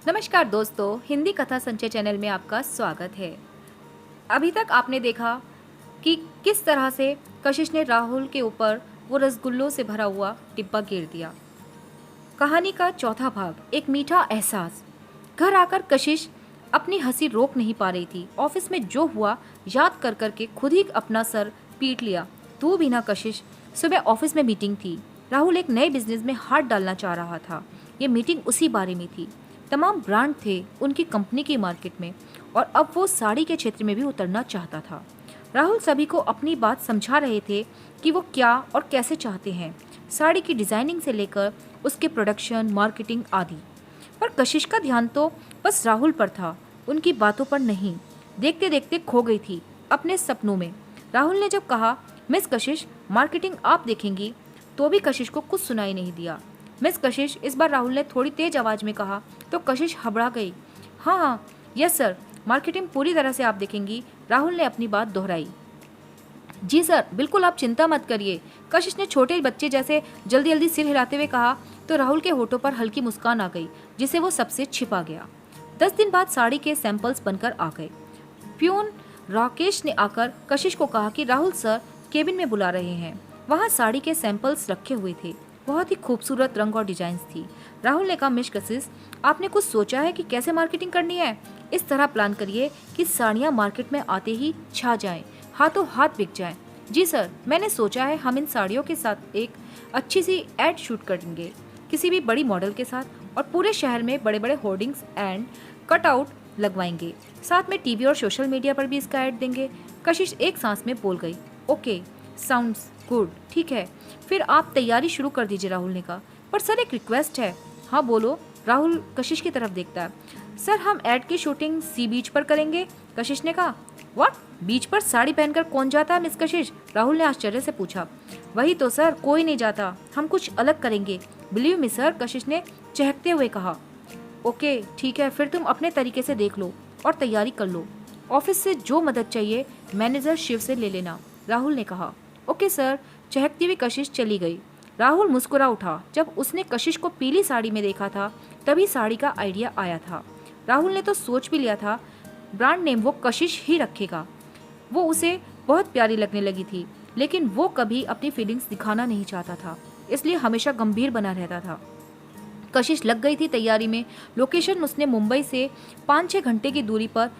नमस्कार दोस्तों, हिंदी कथा संचय चैनल में आपका स्वागत है। अभी तक आपने देखा कि किस तरह से कशिश ने राहुल के ऊपर वो रसगुल्लों से भरा हुआ डिब्बा गिर दिया। कहानी का चौथा भाग, एक मीठा एहसास। घर आकर कशिश अपनी हंसी रोक नहीं पा रही थी। ऑफिस में जो हुआ याद कर करके खुद ही अपना सर पीट लिया। तू भी ना कशिश, सुबह ऑफिस में मीटिंग थी। राहुल एक नए बिजनेस में हाथ डालना चाह रहा था। ये मीटिंग उसी बारे में थी। तमाम ब्रांड थे उनकी कंपनी की मार्केट में और अब वो साड़ी के क्षेत्र में भी उतरना चाहता था। राहुल सभी को अपनी बात समझा रहे थे कि वो क्या और कैसे चाहते हैं, साड़ी की डिज़ाइनिंग से लेकर उसके प्रोडक्शन, मार्केटिंग आदि। पर कशिश का ध्यान तो बस राहुल पर था, उनकी बातों पर नहीं। देखते देखते खो गई थी अपने सपनों में। राहुल ने जब कहा, मिस कशिश, मार्केटिंग आप देखेंगी, तो भी कशिश को कुछ सुनाई नहीं दिया। मिस कशिश, इस बार राहुल ने थोड़ी तेज आवाज में कहा तो कशिश हबड़ा गई। हाँ हाँ, यस सर, मार्केटिंग पूरी तरह से आप देखेंगी, राहुल ने अपनी बात दोहराई। जी सर, बिल्कुल आप चिंता मत करिए, कशिश ने छोटे बच्चे जैसे जल्दी जल्दी सिर हिलाते हुए कहा। तो राहुल के होठों पर हल्की मुस्कान आ गई जिसे वो सबसे छिपा गया। 10 दिन बाद साड़ी के सैंपल्स बनकर आ गए। प्यून राकेश ने आकर कशिश को कहा कि राहुल सर केबिन में बुला रहे हैं। वहाँ साड़ी के सैंपल्स रखे हुए थे। बहुत ही खूबसूरत रंग और डिजाइन थी। राहुल ने कहा, मिस कशिश, आपने कुछ सोचा है कि कैसे मार्केटिंग करनी है? इस तरह प्लान करिए कि साड़ियाँ मार्केट में आते ही छा जाएं, हाथों हाथ बिक जाएं। जी सर, मैंने सोचा है हम इन साड़ियों के साथ एक अच्छी सी एड शूट करेंगे, किसी भी बड़ी मॉडल के साथ, और पूरे शहर में बड़े बड़े होर्डिंग्स एंड कटआउट लगवाएंगे। साथ में टीवी और सोशल मीडिया पर भी इसका ऐड देंगे। कशिश एक सांस में बोल गई, ओके, साउंड्स गुड, ठीक है, फिर आप तैयारी शुरू कर दीजिए, राहुल ने कहा। पर सर एक रिक्वेस्ट है। हाँ बोलो, राहुल कशिश की तरफ देखता है। सर हम एड की शूटिंग सी बीच पर करेंगे, कशिश ने कहा। व्हाट, बीच पर साड़ी पहनकर कौन जाता है मिस कशिश? राहुल ने आश्चर्य से पूछा। वही तो सर, कोई नहीं जाता, हम कुछ अलग करेंगे, बिलीव मी सर, कशिश ने चहकते हुए कहा। ओके ठीक है, फिर तुम अपने तरीके से देख लो और तैयारी कर लो। ऑफिस से जो मदद चाहिए मैनेजर शिव से ले लेना, राहुल ने कहा। ओके सर, चहकती हुई कशिश चली गई। राहुल मुस्कुरा उठा। जब उसने कशिश को पीली साड़ी में देखा था तभी साड़ी का आइडिया आया था। राहुल ने तो सोच भी लिया था ब्रांड नेम वो कशिश ही रखेगा। वो उसे बहुत प्यारी लगने लगी थी, लेकिन वो कभी अपनी फीलिंग्स दिखाना नहीं चाहता था, इसलिए हमेशा गंभीर बना रहता था। कशिश लग गई थी तैयारी में। लोकेशन उसने मुंबई से 5-6 घंटे की दूरी पर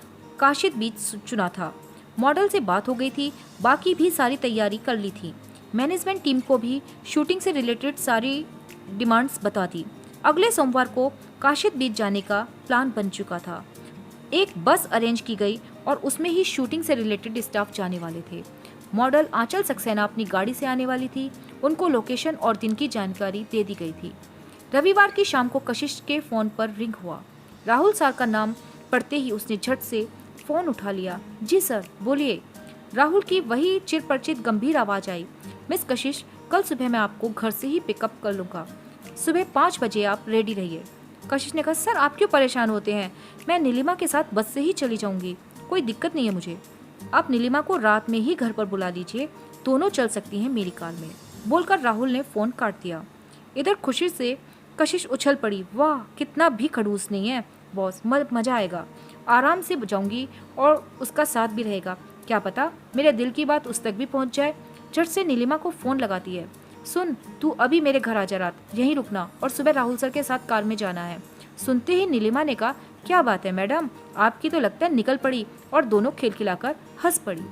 काशिद बीच चुना था। मॉडल से बात हो गई थी, बाकी भी सारी तैयारी कर ली थी। मैनेजमेंट टीम को भी शूटिंग से रिलेटेड सारी डिमांड्स बता दी। अगले सोमवार को काशिद बीच जाने का प्लान बन चुका था। एक बस अरेंज की गई और उसमें ही शूटिंग से रिलेटेड स्टाफ जाने वाले थे। मॉडल आंचल सक्सेना अपनी गाड़ी से आने वाली थी। उनको लोकेशन और दिन की जानकारी दे दी गई थी। रविवार की शाम को कशिश के फोन पर रिंग हुआ। राहुल सर का नाम पढ़ते ही उसने झट से फोन उठा लिया। जी सर, बोलिए। राहुल की वही चिरपरिचित गंभीर आवाज आई। मिस कशिश, कल सुबह मैं आपको घर से ही पिकअप कर लूँगा। सुबह 5 बजे आप रेडी रहिए। कशिश ने कहा, सर आप क्यों परेशान होते हैं, मैं नीलिमा के साथ बस से ही चली जाऊंगी, कोई दिक्कत नहीं है मुझे। आप नीलिमा को रात में ही घर पर बुला लीजिए, दोनों चल सकती हैं मेरी कार में, बोलकर राहुल ने फ़ोन काट दिया। इधर खुशी से कशिश उछल पड़ी। वाह, कितना भी खड़ूस नहीं है बॉस, मज़ा आएगा, आराम से जाऊंगी और उसका साथ भी रहेगा, क्या पता मेरे दिल की बात उस तक भी पहुंच जाए। झट से नीलिमा को फ़ोन लगाती है। सुन, तू अभी मेरे घर आ जा, रात यहीं रुकना और सुबह राहुल सर के साथ कार में जाना है। सुनते ही नीलिमा ने कहा, क्या बात है मैडम, आपकी तो लगता है निकल पड़ी, और दोनों खिलखिलाकर हंस पड़ी।